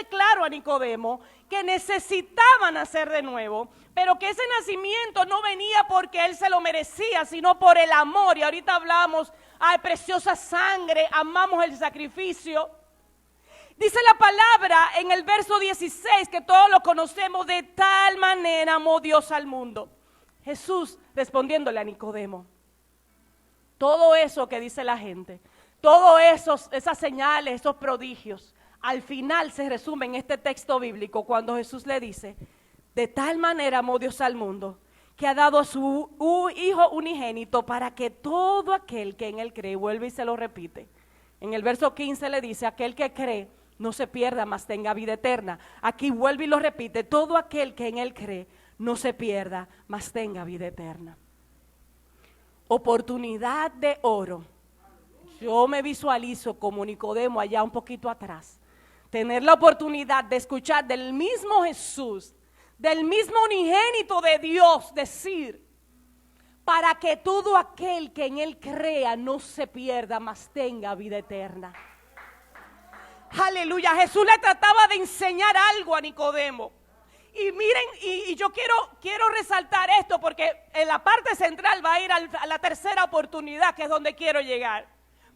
claro a Nicodemo que necesitaba nacer de nuevo, pero que ese nacimiento no venía porque él se lo merecía, sino por el amor. Y ahorita hablamos, ay, preciosa sangre, amamos el sacrificio. Dice la palabra en el verso 16, que todos lo conocemos: de tal manera amó Dios al mundo. Jesús respondiéndole a Nicodemo, todo eso que dice la gente, todas esas señales, esos prodigios, al final se resume en este texto bíblico cuando Jesús le dice: de tal manera amó Dios al mundo, que ha dado a su Hijo unigénito, para que todo aquel que en él cree, vuelve y se lo repite. En el verso 15 le dice: aquel que cree no se pierda, mas tenga vida eterna. Aquí vuelve y lo repite: todo aquel que en él cree no se pierda, mas tenga vida eterna. Oportunidad de oro. Yo me visualizo como Nicodemo allá un poquito atrás, tener la oportunidad de escuchar del mismo Jesús, del mismo unigénito de Dios, decir: para que todo aquel que en él crea no se pierda, mas tenga vida eterna. Aleluya. Jesús le trataba de enseñar algo a Nicodemo. Y miren, y yo quiero resaltar esto, porque en la parte central va a ir a la tercera oportunidad, que es donde quiero llegar.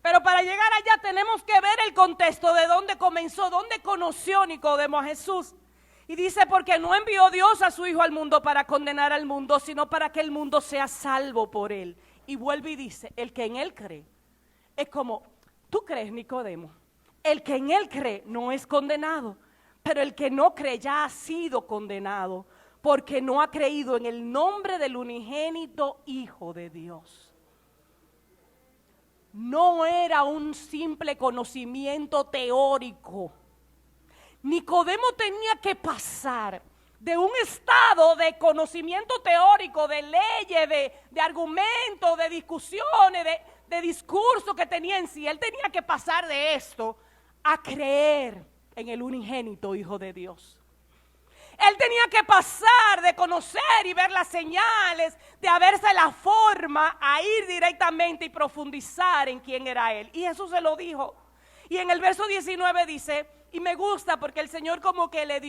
Pero para llegar allá tenemos que ver el contexto de dónde comenzó, dónde conoció Nicodemo a Jesús. Y dice: porque no envió Dios a su Hijo al mundo para condenar al mundo, sino para que el mundo sea salvo por él. Y vuelve y dice: el que en él cree. Es como, ¿tú crees, Nicodemo? El que en él cree no es condenado, pero el que no cree ya ha sido condenado, porque no ha creído en el nombre del unigénito Hijo de Dios. No era un simple conocimiento teórico. Nicodemo tenía que pasar de un estado de conocimiento teórico, de leyes, de argumentos, de discusiones, de discurso que tenía en sí. Él tenía que pasar de esto a creer en el unigénito Hijo de Dios. Él tenía que pasar de conocer y ver las señales, de haberse la forma, a ir directamente y profundizar en quién era Él. Y Jesús se lo dijo. Y en el verso 19 dice, y me gusta porque el Señor como que le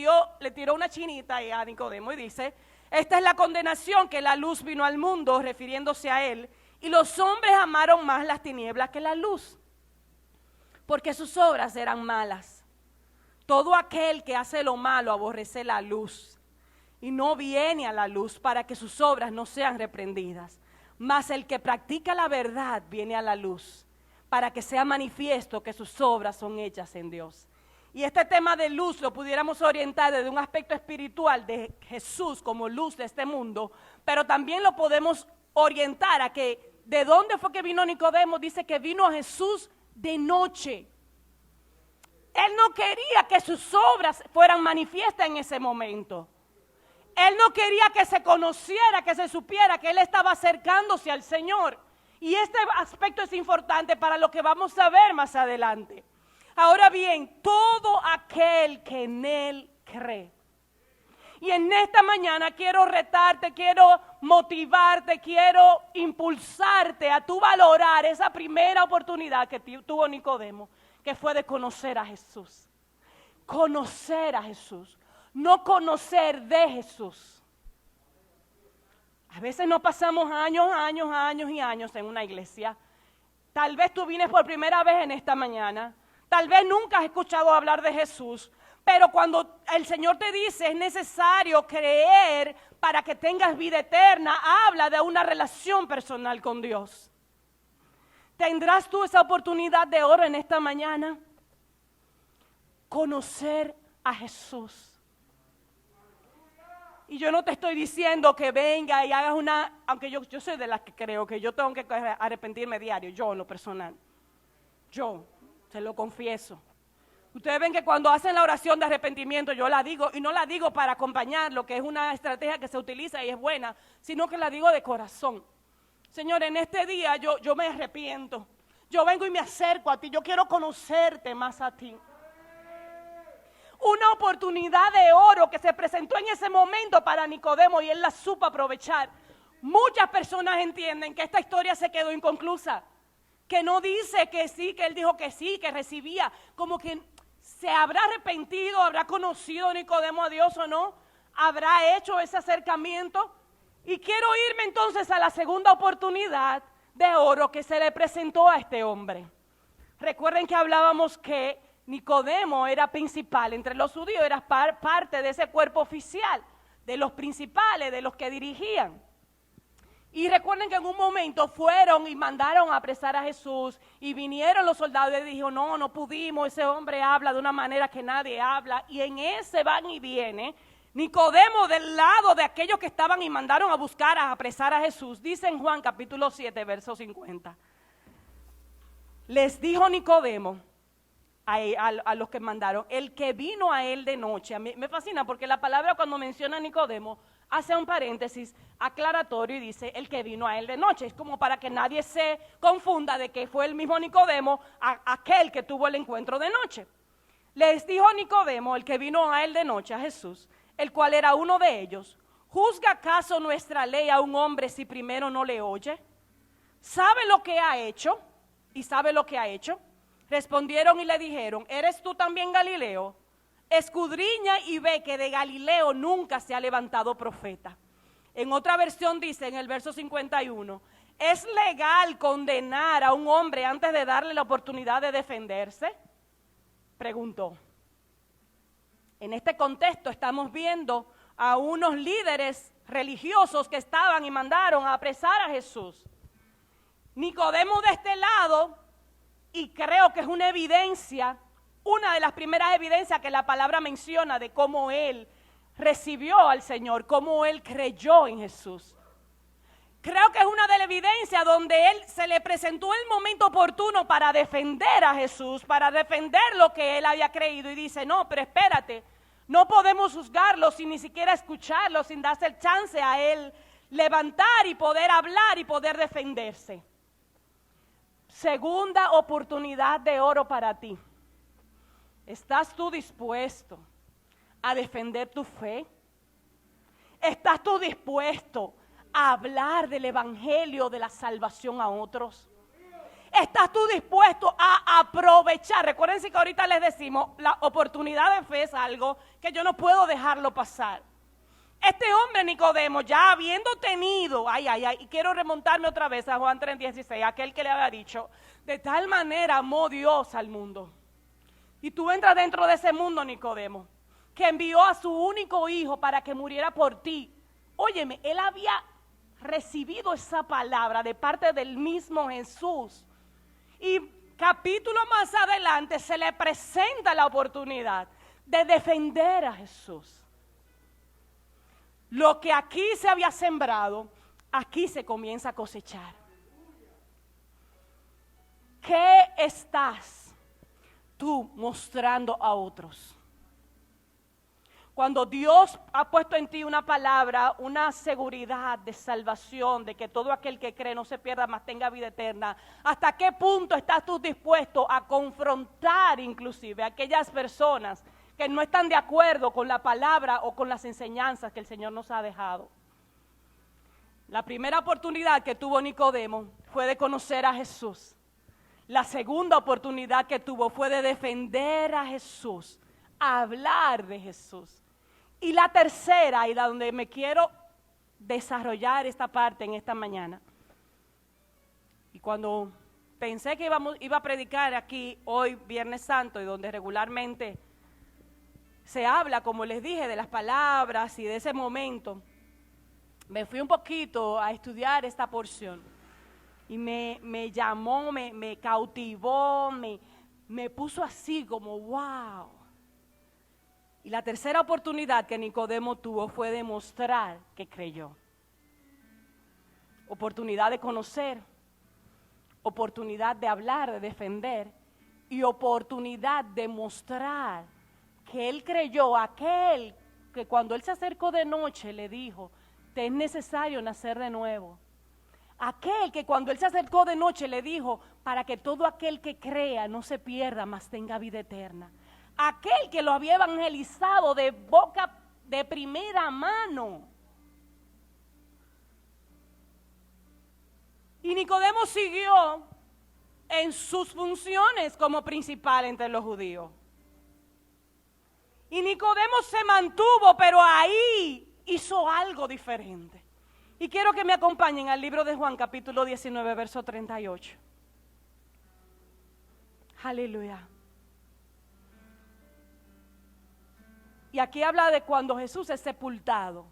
tiró una chinita a Nicodemo y dice: esta es la condenación, que la luz vino al mundo, refiriéndose a Él, y los hombres amaron más las tinieblas que la luz, porque sus obras eran malas. Todo aquel que hace lo malo aborrece la luz y no viene a la luz, para que sus obras no sean reprendidas. Mas el que practica la verdad viene a la luz, para que sea manifiesto que sus obras son hechas en Dios. Y este tema de luz lo pudiéramos orientar desde un aspecto espiritual de Jesús como luz de este mundo, pero también lo podemos orientar a que de dónde fue que vino Nicodemo. Dice que vino a Jesús de noche. Él no quería que sus obras fueran manifiestas en ese momento. Él no quería que se conociera, que se supiera que él estaba acercándose al Señor. Y este aspecto es importante para lo que vamos a ver más adelante. Ahora bien, todo aquel que en Él cree. Y en esta mañana quiero retarte, quiero motivarte, quiero impulsarte a tú valorar esa primera oportunidad que tuvo Nicodemo, que fue de conocer a Jesús. Conocer a Jesús, no conocer de Jesús. A veces nos pasamos años y años en una iglesia. Tal vez tú vienes por primera vez en esta mañana. Tal vez nunca has escuchado hablar de Jesús. Pero cuando el Señor te dice es necesario creer para que tengas vida eterna, habla de una relación personal con Dios. ¿Tendrás tú esa oportunidad de oro en esta mañana? Conocer a Jesús. Y yo no te estoy diciendo que venga y hagas aunque yo soy de las que creo que yo tengo que arrepentirme diario, yo en lo personal. Yo, se lo confieso. Ustedes ven que cuando hacen la oración de arrepentimiento yo la digo, y no la digo para acompañarlo, que es una estrategia que se utiliza y es buena, sino que la digo de corazón. Señor, en este día yo me arrepiento. Yo vengo y me acerco a ti, yo quiero conocerte más a ti. Una oportunidad de oro que se presentó en ese momento para Nicodemo y él la supo aprovechar. Muchas personas entienden que esta historia se quedó inconclusa, que no dice que sí, que él dijo que sí, que recibía, como que ¿Se habrá arrepentido? ¿Habrá conocido Nicodemo a Dios o no? ¿Habrá hecho ese acercamiento? Y quiero irme entonces a la segunda oportunidad de oro que se le presentó a este hombre. Recuerden que hablábamos que Nicodemo era principal entre los judíos, era parte de ese cuerpo oficial, de los principales, de los que dirigían. Y recuerden que en un momento fueron y mandaron a apresar a Jesús y vinieron los soldados y dijeron, no pudimos, ese hombre habla de una manera que nadie habla. Y en ese van y viene, Nicodemo del lado de aquellos que estaban y mandaron a buscar, a apresar a Jesús, dice en Juan capítulo 7, verso 50. Les dijo Nicodemo a los que mandaron, el que vino a él de noche. A mí me fascina porque la palabra cuando menciona a Nicodemo hace un paréntesis aclaratorio y dice el que vino a él de noche. Es como para que nadie se confunda de que fue el mismo Nicodemo aquel que tuvo el encuentro de noche. Les dijo Nicodemo, el que vino a él de noche, a Jesús, el cual era uno de ellos, ¿juzga acaso nuestra ley a un hombre si primero no le oye? ¿Sabe lo que ha hecho? ¿Y sabe lo que ha hecho? Respondieron y le dijeron, ¿eres tú también Galileo? Escudriña y ve que de Galileo nunca se ha levantado profeta. En otra versión dice, en el verso 51, ¿es legal condenar a un hombre antes de darle la oportunidad de defenderse? Preguntó. En este contexto estamos viendo a unos líderes religiosos que estaban y mandaron a apresar a Jesús. Nicodemo de este lado, y creo que es una evidencia, una de las primeras evidencias que la palabra menciona de cómo él recibió al Señor, cómo él creyó en Jesús. Creo que es una de las evidencias donde él se le presentó el momento oportuno para defender a Jesús, para defender lo que él había creído y dice, no, pero espérate, no podemos juzgarlo sin ni siquiera escucarlo, sin darse el chance a él levantar y poder hablar y poder defenderse. Segunda oportunidad de oro para ti. ¿Estás tú dispuesto a defender tu fe? ¿Estás tú dispuesto a hablar del evangelio de la salvación a otros? ¿Estás tú dispuesto a aprovechar? Recuérdense que ahorita les decimos, la oportunidad de fe es algo que yo no puedo dejarlo pasar. Este hombre Nicodemo, ya habiendo tenido, y quiero remontarme otra vez a Juan 3:16, aquel que le había dicho, de tal manera amó Dios al mundo. Y tú entras dentro de ese mundo, Nicodemo, que envió a su único hijo para que muriera por ti. Óyeme, él había recibido esa palabra de parte del mismo Jesús. Y capítulo más adelante se le presenta la oportunidad de defender a Jesús. Lo que aquí se había sembrado, aquí se comienza a cosechar. ¿Qué estás tú mostrando a otros? Cuando Dios ha puesto en ti una palabra, una seguridad de salvación, de que todo aquel que cree no se pierda, mas tenga vida eterna, ¿hasta qué punto estás tú dispuesto a confrontar inclusive a aquellas personas que no están de acuerdo con la palabra o con las enseñanzas que el Señor nos ha dejado? La primera oportunidad que tuvo Nicodemo fue de conocer a Jesús. La segunda oportunidad que tuvo fue de defender a Jesús, hablar de Jesús. Y la tercera, y la donde me quiero desarrollar esta parte en esta mañana, y cuando pensé que iba a predicar aquí hoy, Viernes Santo, y donde regularmente se habla, como les dije, de las palabras y de ese momento, me fui un poquito a estudiar esta porción. Y me llamó, me cautivó, me puso así como wow. Y la tercera oportunidad que Nicodemo tuvo fue demostrar que creyó. Oportunidad de conocer, oportunidad de hablar, de defender y oportunidad de mostrar que él creyó. Aquel que cuando él se acercó de noche le dijo, te es necesario nacer de nuevo. Aquel que cuando él se acercó de noche le dijo, para que todo aquel que crea no se pierda, mas tenga vida eterna. Aquel que lo había evangelizado de boca de primera mano. Y Nicodemo siguió en sus funciones como principal entre los judíos. Y Nicodemo se mantuvo, pero ahí hizo algo diferente. Y quiero que me acompañen al libro de Juan, capítulo 19, verso 38. Aleluya. Y aquí habla de cuando Jesús es sepultado.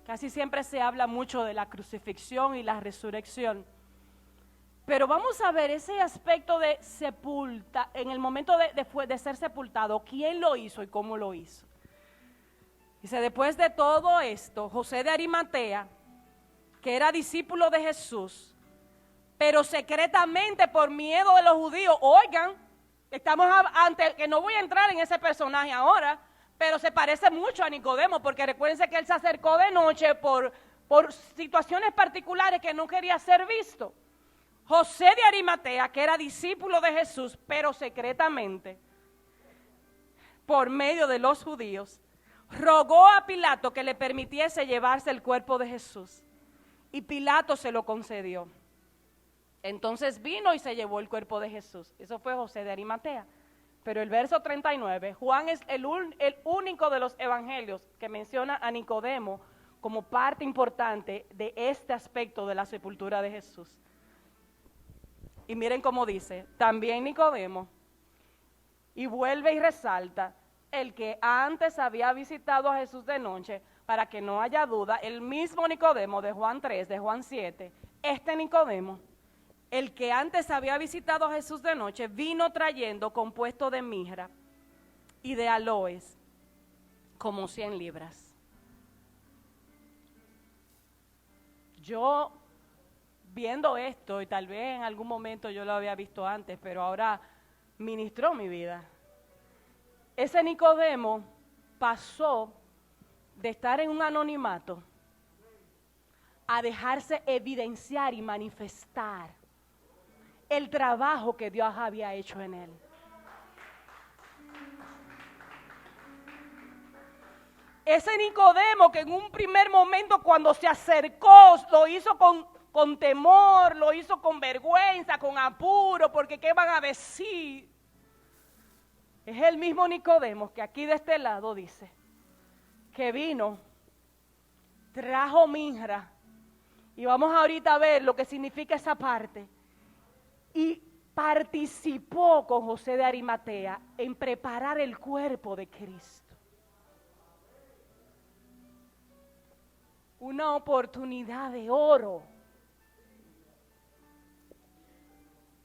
Casi siempre se habla mucho de la crucifixión y la resurrección. Pero vamos a ver ese aspecto de sepulta, en el momento de ser sepultado, quién lo hizo y cómo lo hizo. Dice, después de todo esto, José de Arimatea, que era discípulo de Jesús, pero secretamente por miedo de los judíos, oigan, estamos ante, que no voy a entrar en ese personaje ahora, pero se parece mucho a Nicodemo, porque recuérdense que él se acercó de noche por situaciones particulares que no quería ser visto. José de Arimatea, que era discípulo de Jesús, pero secretamente, por medio de los judíos, rogó a Pilato que le permitiese llevarse el cuerpo de Jesús. Y Pilato se lo concedió. Entonces vino y se llevó el cuerpo de Jesús. Eso fue José de Arimatea. Pero el verso 39, Juan es el único de los evangelios que menciona a Nicodemo como parte importante de este aspecto de la sepultura de Jesús. Y miren cómo dice, también Nicodemo, y vuelve y resalta, el que antes había visitado a Jesús de noche, para que no haya duda, el mismo Nicodemo de Juan 3, de Juan 7, este Nicodemo, el que antes había visitado a Jesús de noche, vino trayendo compuesto de mirra y de aloes, como 100 libras. Yo, viendo esto, y tal vez en algún momento yo lo había visto antes, pero ahora ministró mi vida. Ese Nicodemo pasó de estar en un anonimato a dejarse evidenciar y manifestar el trabajo que Dios había hecho en él. Ese Nicodemo que en un primer momento cuando se acercó lo hizo con temor, lo hizo con vergüenza, con apuro, porque ¿qué van a decir? Es el mismo Nicodemo que aquí de este lado dice que vino, trajo mirra, y vamos ahorita a ver lo que significa esa parte, y participó con José de Arimatea en preparar el cuerpo de Cristo. Una oportunidad de oro.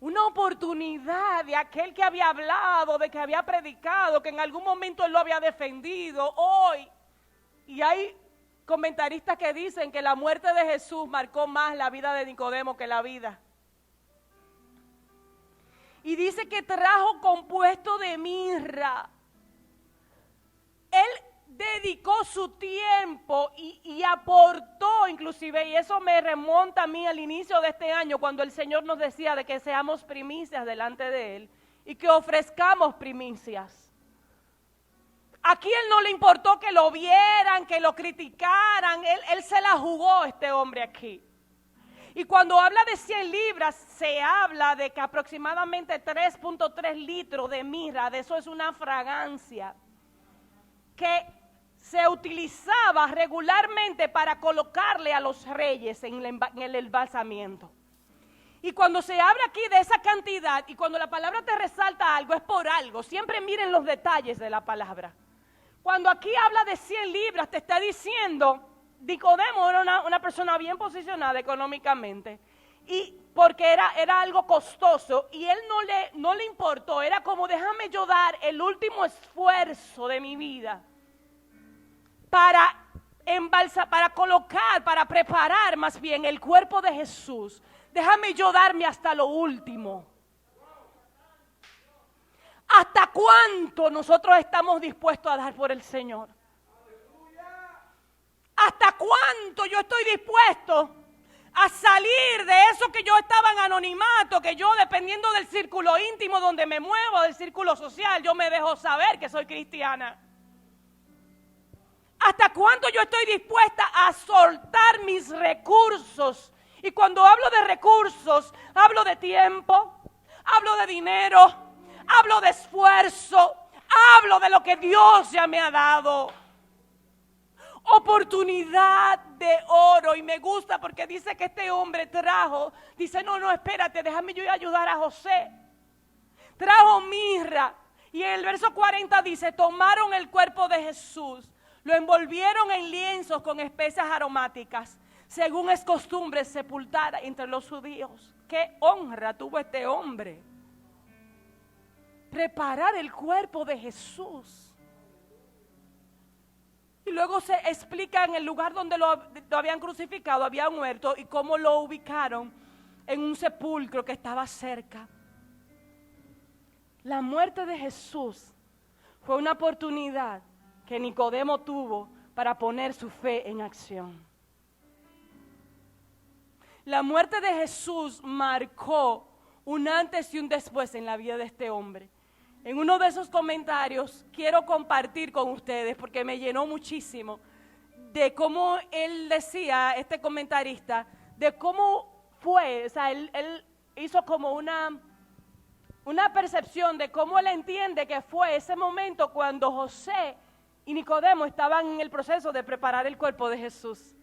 Una oportunidad de aquel que había hablado, de que había predicado, que en algún momento él lo había defendido. Hoy, y hay comentaristas que dicen que la muerte de Jesús marcó más la vida de Nicodemo que la vida. Y dice que trajo compuesto de mirra. Él dedicó su tiempo y aportó inclusive, y eso me remonta a mí al inicio de este año, cuando el Señor nos decía de que seamos primicias delante de Él y que ofrezcamos primicias. Aquí Él no le importó que lo vieran, que lo criticaran, Él se la jugó este hombre aquí. Y cuando habla de 100 libras, se habla de que aproximadamente 3.3 litros de mirra, de eso es una fragancia, que se utilizaba regularmente para colocarle a los reyes en el embalsamiento. Y cuando se habla aquí de esa cantidad, y cuando la palabra te resalta algo, es por algo. Siempre miren los detalles de la palabra. Cuando aquí habla de 100 libras, te está diciendo, Nicodemo era una persona bien posicionada económicamente, y porque era algo costoso, y él no le importó, era como déjame yo dar el último esfuerzo de mi vida para colocar, para preparar más bien el cuerpo de Jesús. Déjame yo darme hasta lo último. ¿Hasta cuánto nosotros estamos dispuestos a dar por el Señor? ¿Hasta cuánto yo estoy dispuesto a salir de eso que yo estaba en anonimato, que yo dependiendo del círculo íntimo donde me muevo, del círculo social, yo me dejo saber que soy cristiana? ¿Hasta cuánto yo estoy dispuesta a soltar mis recursos? Y cuando hablo de recursos, hablo de tiempo, hablo de dinero, hablo de esfuerzo, Hablo de lo que Dios ya me ha dado. Oportunidad de oro. Y me gusta porque dice que este hombre trajo, dice, no, espérate, déjame yo ir a ayudar a José. Trajo mirra. Y en el verso 40 dice, tomaron el cuerpo de Jesús, lo envolvieron en lienzos con especias aromáticas, según es costumbre sepultar entre los judíos. Qué honra tuvo este hombre. Preparar el cuerpo de Jesús. Y luego se explica en el lugar donde lo habían crucificado, había muerto, y cómo lo ubicaron en un sepulcro que estaba cerca. La muerte de Jesús fue una oportunidad que Nicodemo tuvo para poner su fe en acción. La muerte de Jesús marcó un antes y un después en la vida de este hombre. En uno de esos comentarios quiero compartir con ustedes, porque me llenó muchísimo, de cómo él decía, este comentarista, de cómo fue, o sea, él hizo como una percepción de cómo él entiende que fue ese momento cuando José y Nicodemo estaban en el proceso de preparar el cuerpo de Jesús.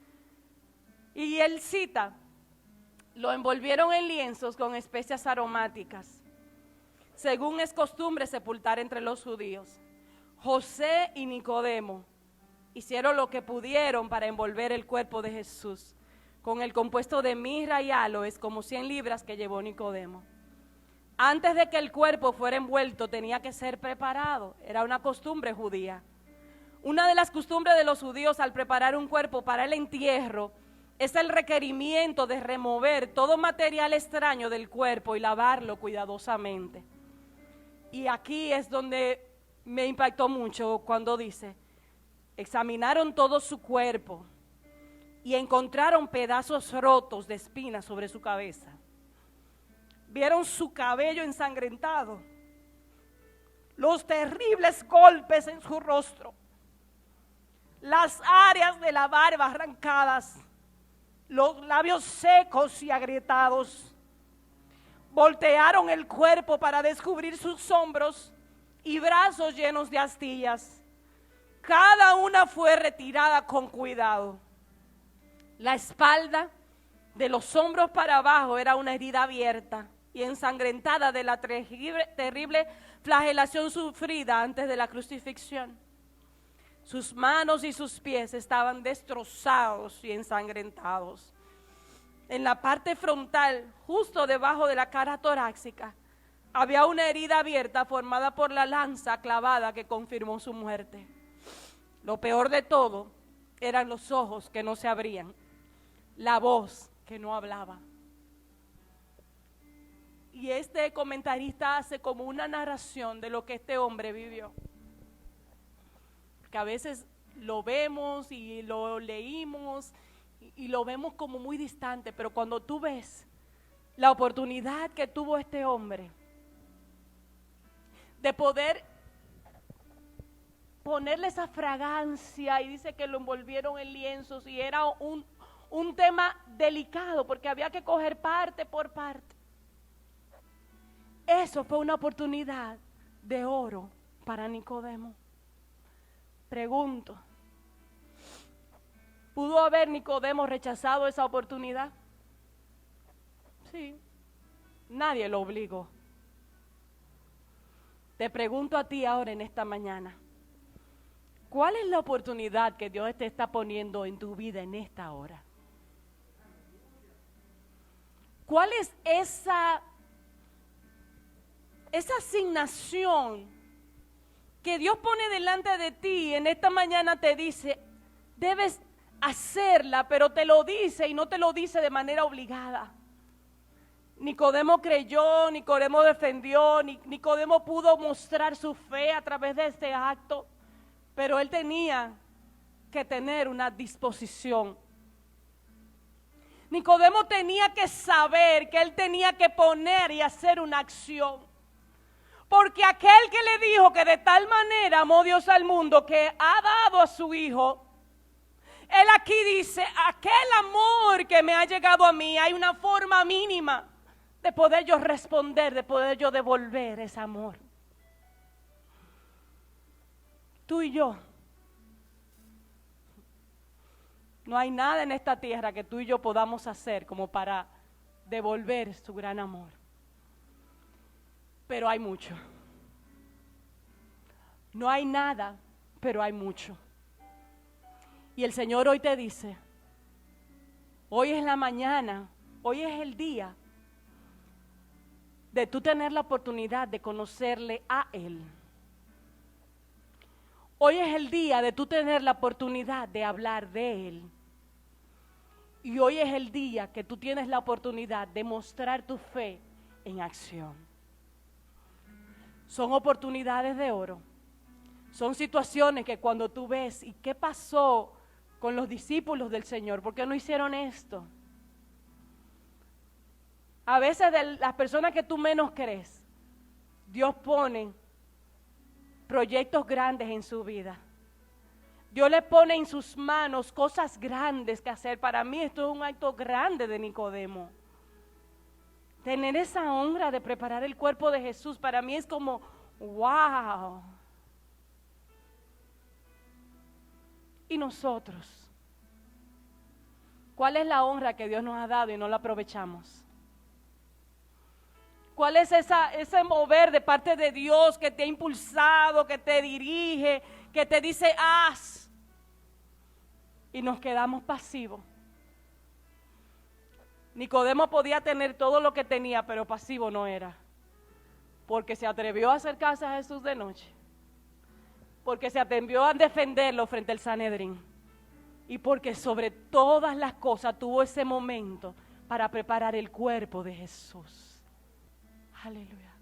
Y él cita, lo envolvieron en lienzos con especias aromáticas, según es costumbre sepultar entre los judíos. José y Nicodemo hicieron lo que pudieron para envolver el cuerpo de Jesús con el compuesto de mirra y áloes, como 100 libras que llevó Nicodemo. Antes de que el cuerpo fuera envuelto tenía que ser preparado, era una costumbre judía. Una de las costumbres de los judíos al preparar un cuerpo para el entierro es el requerimiento de remover todo material extraño del cuerpo y lavarlo cuidadosamente. Y aquí es donde me impactó mucho cuando dice, examinaron todo su cuerpo y encontraron pedazos rotos de espinas sobre su cabeza. Vieron su cabello ensangrentado, los terribles golpes en su rostro, las áreas de la barba arrancadas, los labios secos y agrietados. Voltearon el cuerpo para descubrir sus hombros y brazos llenos de astillas. Cada una fue retirada con cuidado. La espalda, de los hombros para abajo, era una herida abierta y ensangrentada de la terrible flagelación sufrida antes de la crucifixión. Sus manos y sus pies estaban destrozados y ensangrentados. En la parte frontal, justo debajo de la cara torácica, había una herida abierta formada por la lanza clavada que confirmó su muerte. Lo peor de todo eran los ojos que no se abrían, la voz que no hablaba. Y este comentarista hace como una narración de lo que este hombre vivió. Porque a veces lo vemos y lo leímos y lo vemos como muy distante, pero cuando tú ves la oportunidad que tuvo este hombre de poder ponerle esa fragancia, y dice que lo envolvieron en lienzos, y era un tema delicado porque había que coger parte por parte. Eso fue una oportunidad de oro para Nicodemo. Pregunto, ¿pudo haber Nicodemo rechazado esa oportunidad? Sí, nadie lo obligó. Te pregunto a ti ahora en esta mañana, ¿cuál es la oportunidad que Dios te está poniendo en tu vida en esta hora? ¿Cuál es esa asignación que Dios pone delante de ti? En esta mañana te dice, debes hacerla, pero te lo dice y no te lo dice de manera obligada. Nicodemo creyó, Nicodemo defendió, Nicodemo pudo mostrar su fe a través de este acto, pero él tenía que tener una disposición. Nicodemo tenía que saber que él tenía que poner y hacer una acción. Porque aquel que le dijo que de tal manera amó Dios al mundo que ha dado a su Hijo, él aquí dice, aquel amor que me ha llegado a mí, hay una forma mínima de poder yo responder, de poder yo devolver ese amor. Tú y yo. No hay nada en esta tierra que tú y yo podamos hacer como para devolver su gran amor. Pero hay mucho. No hay nada, pero hay mucho. Y el Señor hoy te dice, hoy es la mañana, hoy es el día de tú tener la oportunidad de conocerle a Él. Hoy es el día de tú tener la oportunidad de hablar de Él. Y hoy es el día que tú tienes la oportunidad de mostrar tu fe en acción. Son oportunidades de oro. Son situaciones que cuando tú ves, ¿y qué pasó con los discípulos del Señor? ¿Por qué no hicieron esto? A veces de las personas que tú menos crees, Dios pone proyectos grandes en su vida. Dios le pone en sus manos cosas grandes que hacer. Para mí esto es un acto grande de Nicodemo. Tener esa honra de preparar el cuerpo de Jesús, para mí es como, wow. ¿Y nosotros? ¿Cuál es la honra que Dios nos ha dado y no la aprovechamos? ¿Cuál es ese mover de parte de Dios que te ha impulsado, que te dirige, que te dice haz? Y nos quedamos pasivos. Nicodemo podía tener todo lo que tenía, pero pasivo no era. Porque se atrevió a acercarse a Jesús de noche. Porque se atrevió a defenderlo frente al Sanedrín. Y porque sobre todas las cosas tuvo ese momento para preparar el cuerpo de Jesús. Aleluya.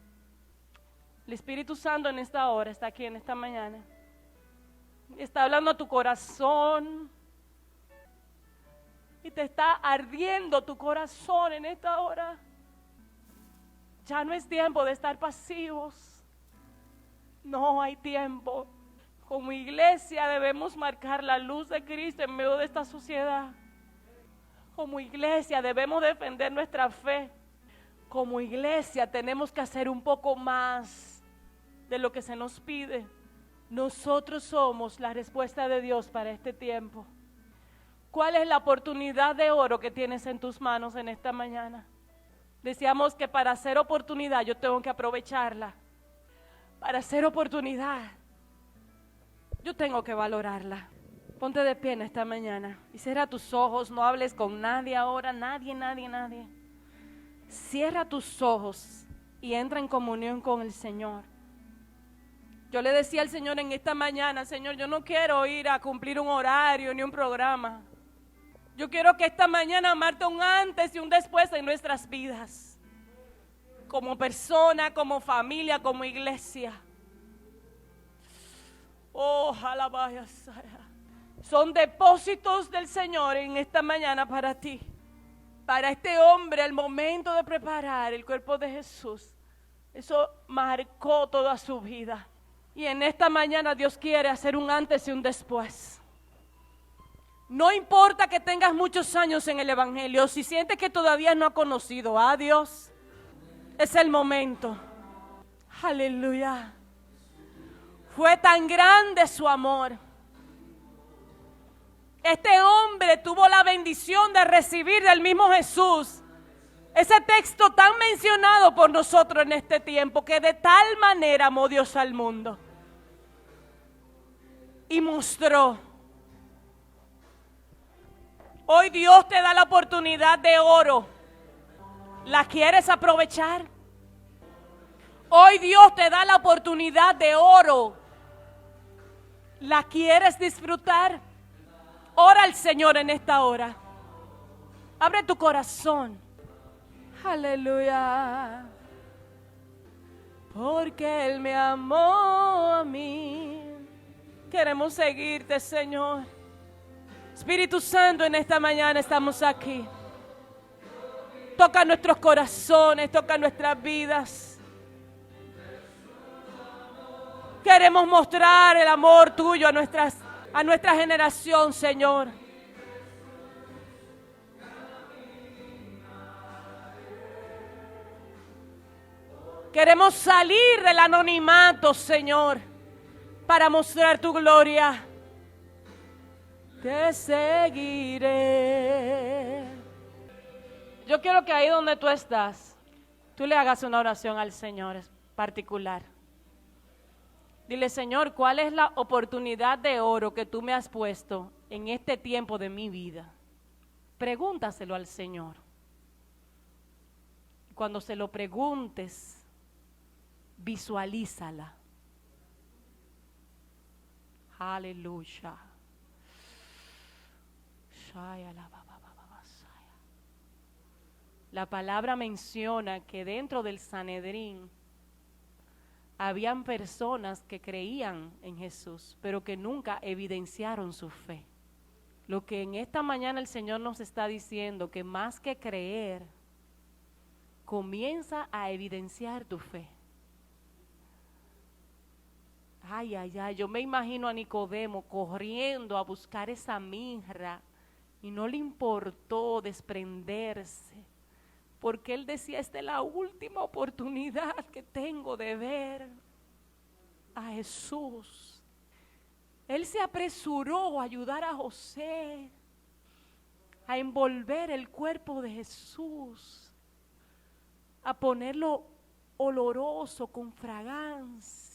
El Espíritu Santo en esta hora está aquí en esta mañana. Está hablando a tu corazón. Y te está ardiendo tu corazón en esta hora. Ya no es tiempo de estar pasivos. No hay tiempo. Como iglesia debemos marcar la luz de Cristo en medio de esta sociedad. Como iglesia debemos defender nuestra fe. Como iglesia tenemos que hacer un poco más de lo que se nos pide. Nosotros somos la respuesta de Dios para este tiempo. ¿Cuál es la oportunidad de oro que tienes en tus manos en esta mañana? Decíamos que para hacer oportunidad yo tengo que aprovecharla. Para hacer oportunidad yo tengo que valorarla. Ponte de pie en esta mañana y cierra tus ojos, no hables con nadie ahora, nadie. Cierra tus ojos y entra en comunión con el Señor. Yo le decía al Señor en esta mañana, Señor, yo no quiero ir a cumplir un horario ni un programa. Yo quiero que esta mañana marque un antes y un después en nuestras vidas. Como persona, como familia, como iglesia. Oh, alabaya. Son depósitos del Señor en esta mañana para ti. Para este hombre, el momento de preparar el cuerpo de Jesús, eso marcó toda su vida. Y en esta mañana Dios quiere hacer un antes y un después. No importa que tengas muchos años en el Evangelio, si sientes que todavía no has conocido a Dios, es el momento. Aleluya. Fue tan grande su amor. Este hombre tuvo la bendición de recibir del mismo Jesús ese texto tan mencionado por nosotros en este tiempo, que de tal manera amó Dios al mundo y mostró. Hoy Dios te da la oportunidad de oro. ¿La quieres aprovechar? Hoy Dios te da la oportunidad de oro. ¿La quieres disfrutar? Ora al Señor en esta hora. Abre tu corazón. Aleluya. Porque Él me amó a mí. Queremos seguirte, Señor. Espíritu Santo, en esta mañana estamos aquí. Toca nuestros corazones, toca nuestras vidas. Queremos mostrar el amor tuyo a nuestra generación, Señor. Queremos salir del anonimato, Señor, para mostrar tu gloria. Te seguiré. Yo quiero que ahí donde tú estás, tú le hagas una oración al Señor particular. Dile, Señor, ¿cuál es la oportunidad de oro que tú me has puesto en este tiempo de mi vida? Pregúntaselo al Señor. Cuando se lo preguntes, visualízala. Aleluya. La palabra menciona que dentro del Sanedrín habían personas que creían en Jesús, pero que nunca evidenciaron su fe. Lo que en esta mañana el Señor nos está diciendo, que más que creer, comienza a evidenciar tu fe. Ay, ay, ay, yo me imagino a Nicodemo corriendo a buscar esa mirra y no le importó desprenderse, porque él decía, esta es la última oportunidad que tengo de ver a Jesús. Él se apresuró a ayudar a José a envolver el cuerpo de Jesús, a ponerlo oloroso con fragancia.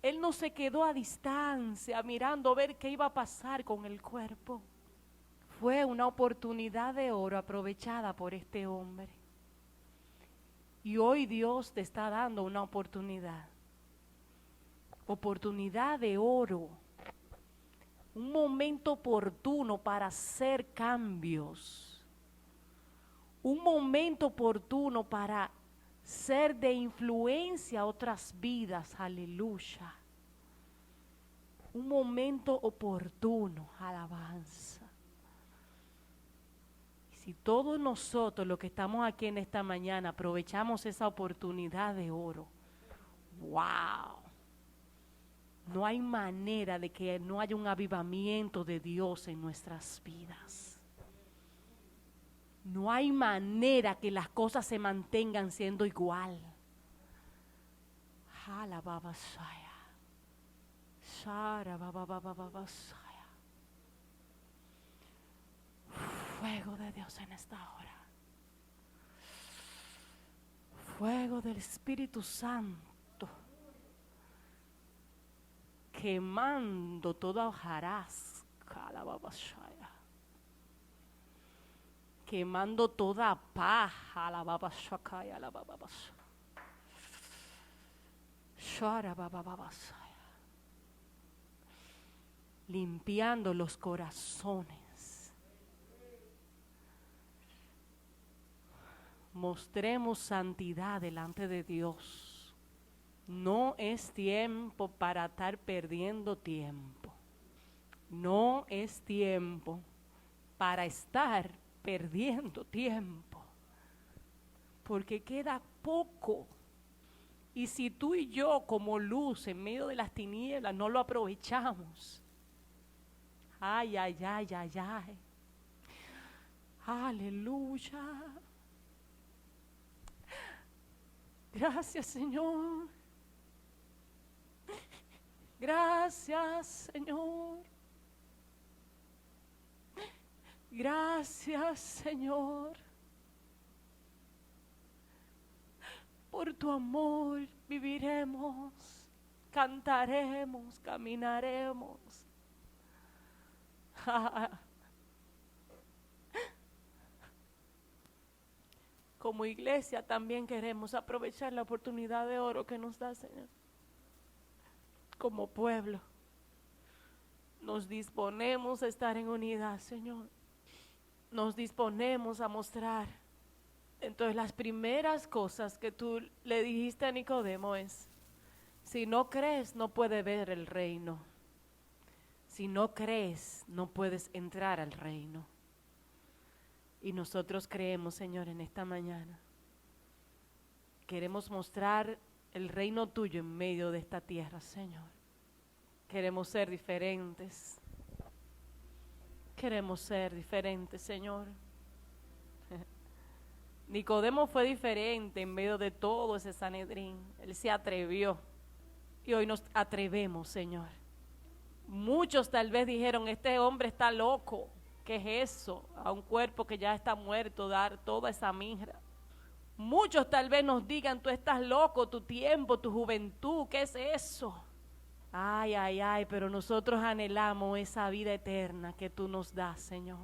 Él no se quedó a distancia mirando a ver qué iba a pasar con el cuerpo. Fue una oportunidad de oro aprovechada por este hombre. Y hoy Dios te está dando una oportunidad de oro, un momento oportuno para hacer cambios, un momento oportuno para ser de influencia a otras vidas, aleluya. Un momento oportuno, alabanza. Y si todos nosotros los que estamos aquí en esta mañana aprovechamos esa oportunidad de oro, wow, no hay manera de que no haya un avivamiento de Dios en nuestras vidas. No hay manera que las cosas se mantengan siendo igual. Fuego de Dios en esta hora. Fuego del Espíritu Santo. Quemando toda hojarasca. Quemando toda paja, la baba shakaya, la baba shara baba babasaya, limpiando los corazones. Mostremos santidad delante de Dios. No es tiempo para estar perdiendo tiempo. No es tiempo para estar perdiendo tiempo, porque queda poco. Y si tú y yo como luz en medio de las tinieblas no lo aprovechamos, ay, ay, ay, ay, ay, aleluya. Gracias, Señor. Gracias, Señor. Gracias, Señor, por tu amor viviremos, cantaremos, caminaremos. Como iglesia también queremos aprovechar la oportunidad de oro que nos da, Señor. Como pueblo, nos disponemos a estar en unidad, Señor. Nos disponemos a mostrar. Entonces las primeras cosas que tú le dijiste a Nicodemo es, si no crees no puedes ver el reino. Si no crees no puedes entrar al reino. Y nosotros creemos, Señor, en esta mañana. Queremos mostrar el reino tuyo en medio de esta tierra, Señor. Queremos ser diferentes. Queremos ser diferentes, Señor. Nicodemo fue diferente en medio de todo ese Sanedrín. Él se atrevió. Y hoy nos atrevemos, Señor. Muchos tal vez dijeron, este hombre está loco. ¿Qué es eso? A un cuerpo que ya está muerto, dar toda esa mirra. Muchos tal vez nos digan, tú estás loco, tu tiempo, tu juventud, ¿qué es eso? Ay, ay, ay, pero nosotros anhelamos esa vida eterna que tú nos das, Señor.